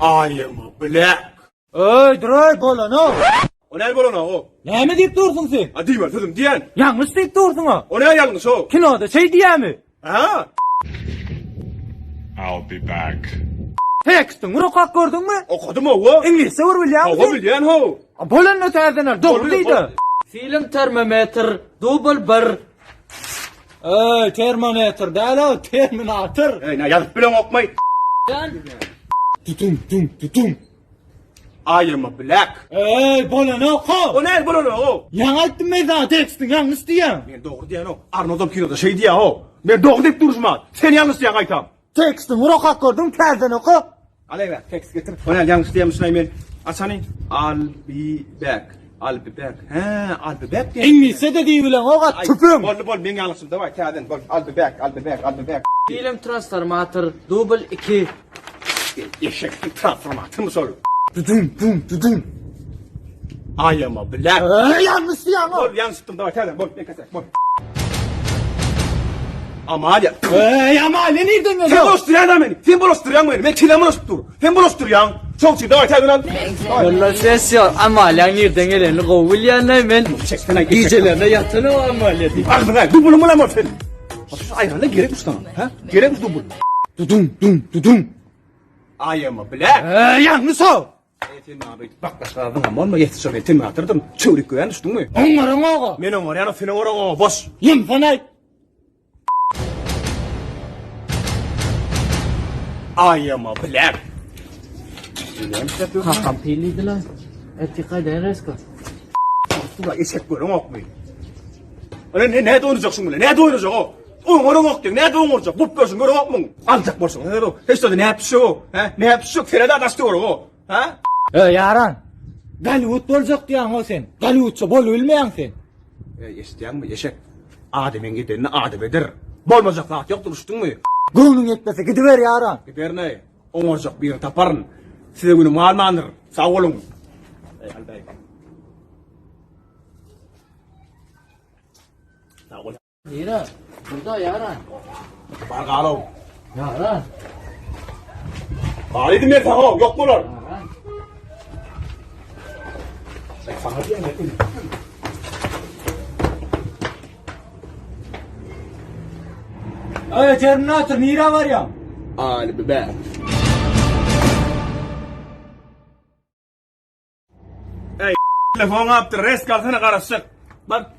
I am black. Öy duray bolana. O ne bolana o? Näme diýip dursun sen? A diýme dedim diýen. Ýalňyş diýip dursun o. O ne ýalňyş o? Kinoda şey diýämi? Ha? I'll be back. Tekstin uraqaq gördüňmi? Okudum o. İngilizce ur bilýär O bilýän ho. Bolan öterdener, dogry diýdi. Film termometr double 1. Öy termometr däl o, terminator. Ey, ne ýazyp bilen okmay. Tutum. I am black. Öy bolana O oku. ne bolana o? Ýa aýtdym men tekstin ýalňyş diýen. Men dogry diýen o. Arnoldum kinoda şey diýen o. Men dogry diýip duruşma. Sen ýalňyş diýen aýtam. Tekstin uraqaq gördüm, terden oku. Alay ver, tekst getir. O ne ýalňyş diýen men. Asany I'll be back. I'll be back. Ha, I'll be back diýen. İngilizce de diýip bilen oga tüpüm. Bol, men ýalňyşym. Daway, täden. Bol, I'll be back. Film transformator double 2. Eşek transformatör mı soruyor? Tutum. I am a black. Ýalňyş diýen o. Bol, yanlıştım. Daway, täden. Bol, ben kaçak. Bol. Amalia. Ama nereden Sen geliyor? bolostyrýan meni. Sen bolostyrýan meni. Men kilem bolosp dur. Sen bolostyrýan. Çok çy. Daway, täden al. Valla ses yok. Amalya nereden geleni kovulyan men. Çekten ay. Gecelerine yatını o amalya diye. Bak bak. Bu bunu bulamam sen. Ayağına gerek ustam. Ha? Gerek ustam bu. Tutum. I am a black. Ýalňyş o. Etin abi. Bak başladın ama olma yetişir. Etin atırdım. Çöwrik göğen düşdün mü? Oňaryň oga. Men oňar ýa-da senin oraň boş. Ýem fanay. I am a black. Kakam piliydi lan. Etika denesko. Ulan eşek görün okmayı. Ne oynayacaksın böyle? Ne oynayacak o? Oraň okdyň, ne oynayacak? Bup görsün görün okmun. Alacak bolsun. Ne o? Hiç de ne yapışy o? Ha? Ne yapışy? Ferada adaşdy o. Ha? Ýaran. Hollywood boljak diýen o sen. Hollywoodça bol bilmeýän sen. Eşitýänmi eşek? Adamın gidenini adam eder. Bolmajak zat ýok duruşdyňmy? Göwnüň etmese gidiber ýaran. Giderne. Oňarjak bir taparyn. Size günü malmandyr. Sag bolun. Ey albay. Sag bolun. Yara. Burada yara. Bar galaw. Yara. Bari dimer taňa ýok bolar. Yara. Sana diýen etdim. Öy terminator nira var ya. I'll be back. Ey telefon aptı res kalsana karışık. Bak